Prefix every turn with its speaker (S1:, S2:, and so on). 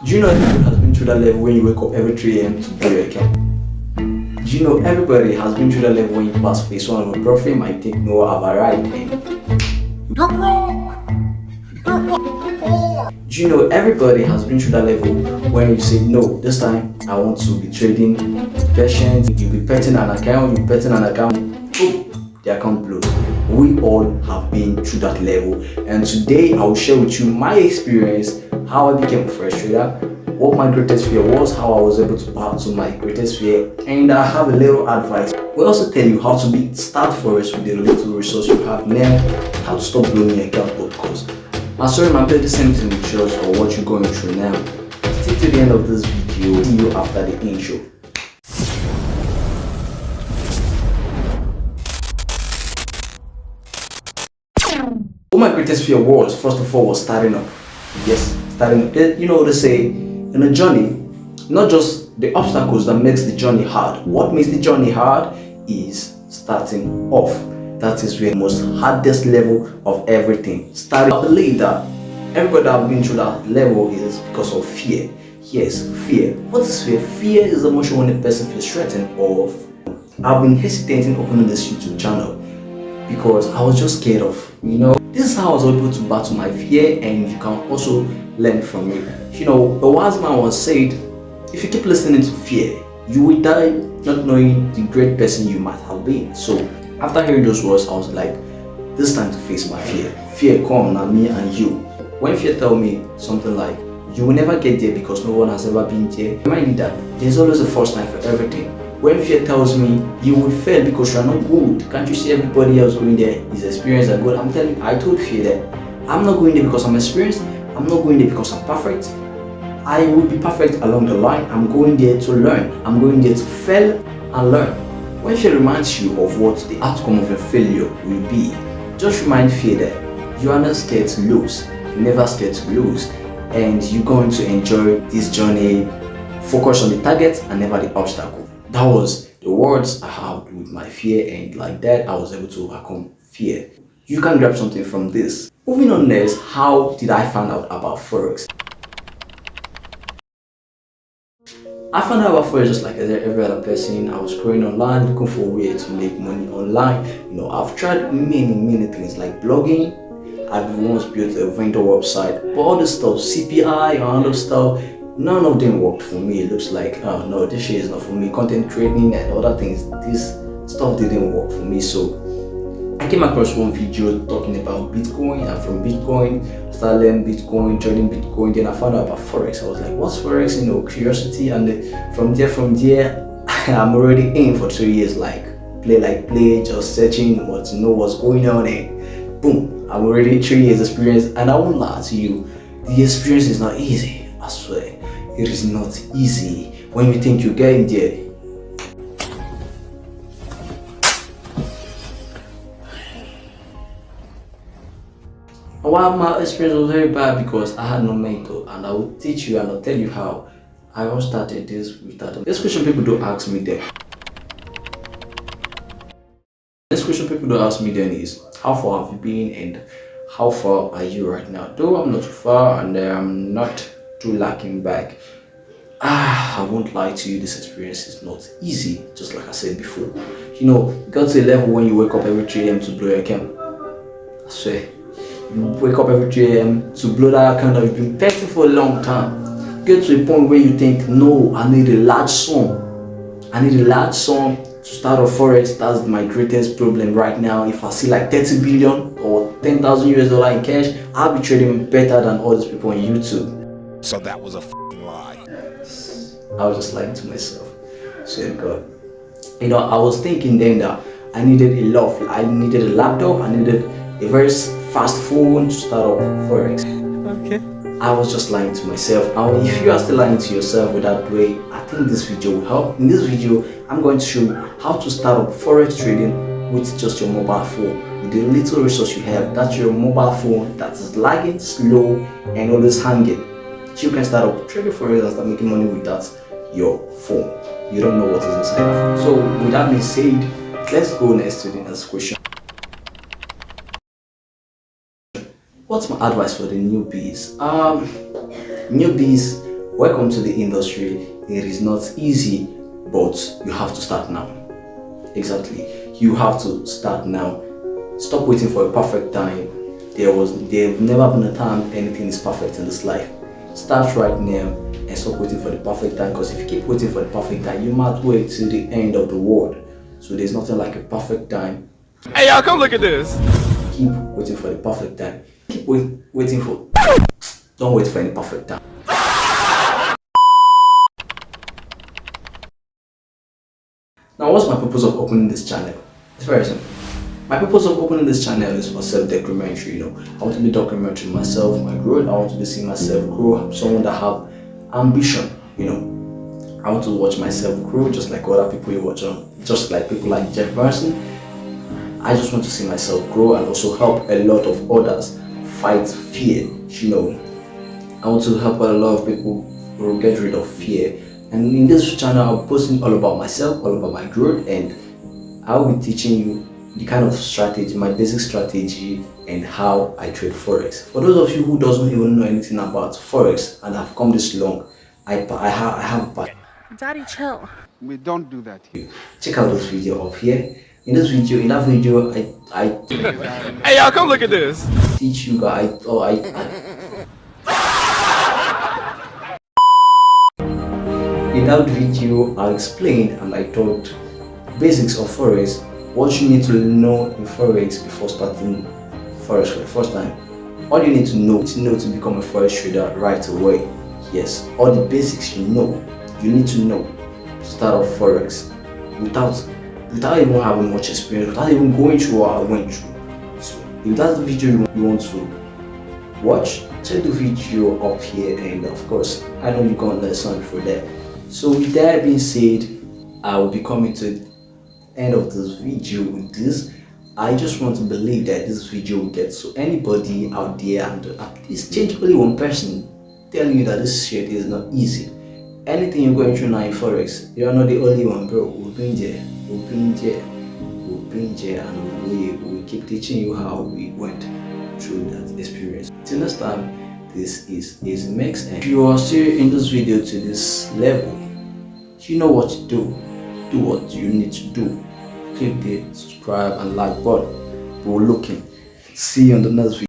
S1: Do you know everybody has been through that level when you wake up every 3 a.m. to do your account? Do you know everybody has been through that level when you pass phase 1 of a profit might take no override?
S2: You're wrong!
S1: Do you know everybody has been through that level when you say no, this time I want to be trading, patient, you'll be petting an account, boom, the account blows. We all have been through that level, and today I will share with you my experience, how I became a forex trader, what my greatest fear was, how I was able to battle my greatest fear, and I have a little advice. We also tell you how to start forex with the little resource you have now, how to stop blowing your account because my story might be the same thing with yours or what you're going through now. Stick to the end of this video. See you after the intro. What my greatest fear was, first of all, was starting up. Yes, starting up. You know, they say in a journey, not just the obstacles that makes the journey hard. What makes the journey hard is starting off. That is where the most hardest level of everything. Starting, I believe that everybody that have been through that level is because of fear. Yes, fear. What is fear? Fear is the emotion when a person feels threatened or I've been hesitating opening this YouTube channel because I was just scared of, this is how I was able to battle my fear, and you can also learn from it. You know, a wise man once said, if you keep listening to fear, you will die not knowing the great person you might have been. So after hearing those words, I was like, this time to face my fear. Fear come, now me and you. When fear tell me something like, you will never get there because no one has ever been there, remind me that there's always a first time for everything. When fear tells me you will fail because you are not good, can't you see everybody else going there is experienced and good? I'm telling you, I told fear that I'm not going there because I'm experienced, I'm not going there because I'm perfect. I will be perfect along the line. I'm going there to learn. I'm going there to fail and learn. When fear reminds you of what the outcome of your failure will be, just remind fear that you are not scared to lose, you're never scared to lose, and you're going to enjoy this journey. Focus on the target and never the obstacle. That was the words I had with my fear, and like that I was able to overcome fear. You can grab something from this. Moving on next, how did I find out about Forex? I found out about Forex just like every other person. I was scrolling online looking for a way to make money online. I've tried many things like blogging. I've once built a vendor website, but all this stuff, CPI and all this stuff, none of them worked for me. It looks like, oh no, this shit is not for me. Content creating and other things, this stuff didn't work for me. So I came across one video talking about Bitcoin, and from Bitcoin I started learning Bitcoin, trading Bitcoin. Then I found out about Forex. I was like, what's Forex? Curiosity. And then from there I'm already in for 2 years, like play, just searching to know what's going on, and boom, I'm already 3 years experience. And I won't lie to you, the experience is not easy. I swear, it is not easy when you think you're getting there. While my experience was very bad because I had no mentor, and I will teach you and I'll tell you how I all started this with that. This question people don't ask me then. This question people don't ask me then is, how far have you been and how far are you right now? Though I'm not too far and I'm not too lacking back. I won't lie to you, this experience is not easy, just like I said before. You got to a level when you wake up every 3 a.m. to blow your account. I swear. You wake up every 3 a.m. to blow that account that you've been petting for a long time. Get to a point where you think, no, I need a large sum. I need a large sum to start off Forex. That's my greatest problem right now. If I see like 30 billion or 10,000 US dollar in cash, I'll be trading better than all these people on YouTube.
S2: So that was a lie.
S1: I was just lying to myself. Swear to God. I was thinking then that I needed I needed a laptop, I needed a very fast phone to start up Forex.
S2: Okay.
S1: I was just lying to myself. And if you are still lying to yourself with that way, I think this video will help. In this video, I'm going to show you how to start up Forex trading with just your mobile phone. With the little resource you have, that's your mobile phone that is lagging, slow, and always hanging. So you can start up trading Forex and start making money with that your phone. You don't know what is inside your phone. So with that being said, let's go next to the next question. What's my advice for the newbies? Newbies welcome to the industry. It is not easy, but you have to start now. Exactly, you have to start now. Stop waiting for a perfect time. There've never been a time anything is perfect in this life. Start right now and stop waiting for the perfect time, because if you keep waiting for the perfect time, you might wait till the end of the world. So there's nothing like a perfect time.
S2: Hey, y'all, come look at this.
S1: Keep waiting for the perfect time. Keep waiting for. Don't wait for any perfect time. Now, what's my purpose of opening this channel? It's very simple. My purpose of opening this channel is for self-documentary. I want to be documenting myself, my growth. I want to be seeing myself grow. I'm someone that have ambition. I want to watch myself grow, just like other people you watch on, just like people like Jeff Barson. I just want to see myself grow and also help a lot of others fight fear. I want to help a lot of people get rid of fear. And in this channel, I'll be posting all about myself, all about my growth, and I'll be teaching you the kind of strategy, my basic strategy, and how I trade Forex. For those of you who doesn't even know anything about Forex and have come this long, I have a
S3: Daddy, chill.
S2: We don't do that here.
S1: check out this video up here. In that video, I
S2: Hey, y'all, come look at this.
S1: teach you guys, in that video, I explained and I taught basics of Forex, what you need to know in Forex before starting Forex for the first time. All you need to know to become a Forex trader right away. Yes, all the basics you need to know to start off Forex without even having much experience, without even going through what I went through. So if that's the video you want to watch, check the video up here, and of course I know you're gonna learn something from there. So with that being said, I will be coming to the end of this video with this. I just want to believe that this video will get to anybody out there and at least change only one person, telling you that this shit is not easy. Anything you're going through now in Forex, you're not the only one, bro. We've been there, and we keep teaching you how we went through that experience. Till next time, this is EzimaX, and if you are still in this video to this level, you know what to do. Do what you need to do. Click the subscribe and like button. We're looking. See you on the next video.